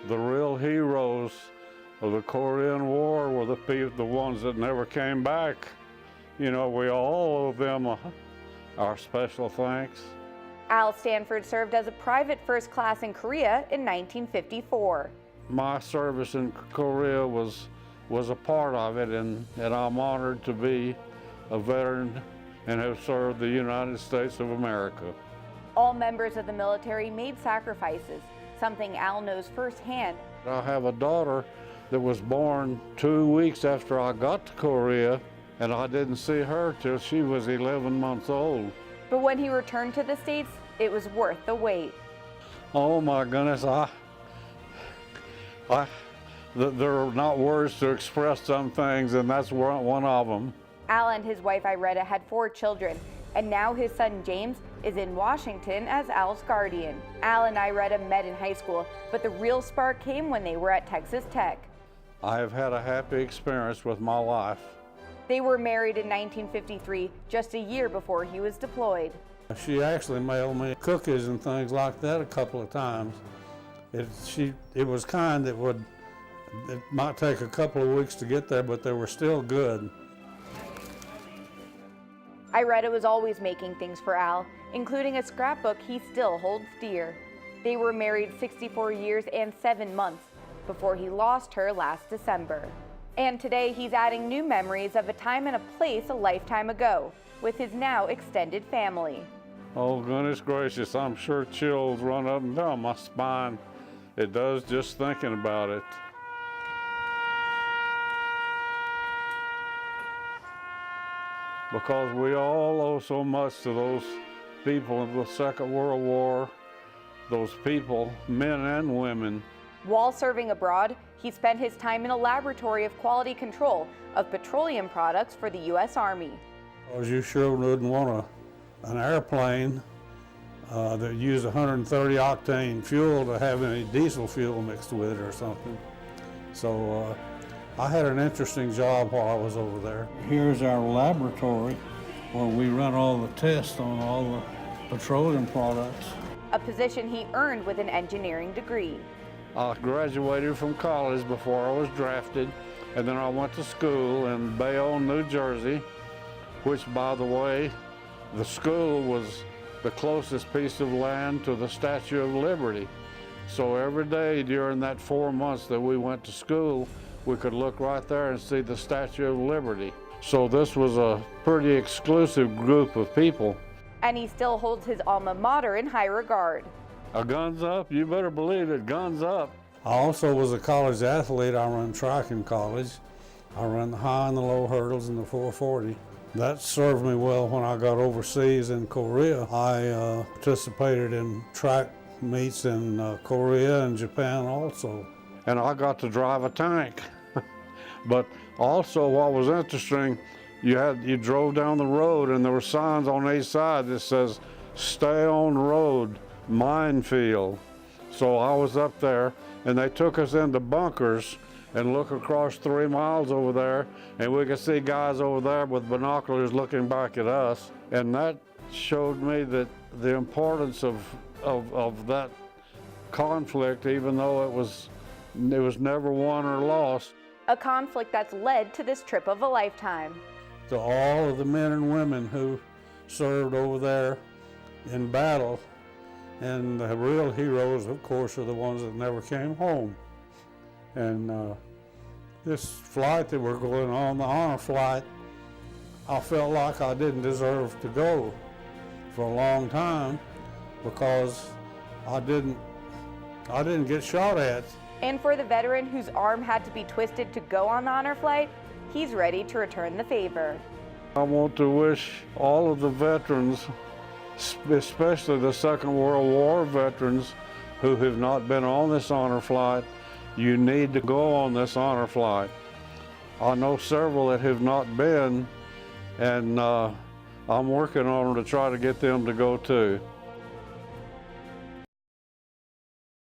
The real heroes of the Korean War were the ones that never came back. You know, we all owe them our special thanks. Al Stanford served as a private first class in Korea in 1954. My service in Korea was a part of it, and I'm honored to be a veteran and have served the United States of America. All members of the military made sacrifices, something Al knows firsthand. I have a daughter that was born 2 weeks after I got to Korea, and I didn't see her till she was 11 months old. But when he returned to the States, it was worth the wait. Oh my goodness, there are not words to express some things, and that's one of them. Al and his wife Iretta had 4 children, and now his son James is in Washington as Al's guardian. Al and Iretta met in high school, but the real spark came when they were at Texas Tech. I have had a happy experience with my life. They were married in 1953, just a year before he was deployed. She actually mailed me cookies and things like that a couple of times. It was kind that it might take a couple of weeks to get there, but they were still good. Iretta was always making things for Al, including a scrapbook he still holds dear. They were married 64 years and 7 months before he lost her last December. And today he's adding new memories of a time and a place a lifetime ago with his now extended family. Oh, goodness gracious, I'm sure chills run up and down my spine. It does just thinking about it. Because we all owe so much to those people in the Second World War, those people, men and women. While serving abroad, he spent his time in a laboratory of quality control of petroleum products for the U.S. Army. Because you sure wouldn't want an airplane that used 130 octane fuel to have any diesel fuel mixed with it or something. So I had an interesting job while I was over there. Here's our laboratory where we run all the tests on all the petroleum products. A position he earned with an engineering degree. I graduated from college before I was drafted, and then I went to school in Bayonne, New Jersey, which, by the way, the school was the closest piece of land to the Statue of Liberty. So every day during that 4 months that we went to school, we could look right there and see the Statue of Liberty. So this was a pretty exclusive group of people. And he still holds his alma mater in high regard. Guns up, you better believe it, guns up. I also was a college athlete. I ran track in college. I ran the high and the low hurdles and the 440. That served me well when I got overseas in Korea. I participated in track meets in Korea and Japan also. And I got to drive a tank. But also what was interesting, you drove down the road and there were signs on each side that says, "Stay on road, minefield." So I was up there and they took us into bunkers and look across 3 miles over there, and we could see guys over there with binoculars looking back at us. And that showed me that the importance of that conflict, even though it was never won or lost. A conflict that's led to this trip of a lifetime. To all of the men and women who served over there in battle, and the real heroes, of course, are the ones that never came home. And this flight that we're going on, the honor flight, I felt like I didn't deserve to go for a long time because I didn't get shot at. And for the veteran whose arm had to be twisted to go on the honor flight, he's ready to return the favor. I want to wish all of the veterans, especially the Second World War veterans who have not been on this honor flight, you need to go on this honor flight. I know several that have not been, and I'm working on them to try to get them to go too.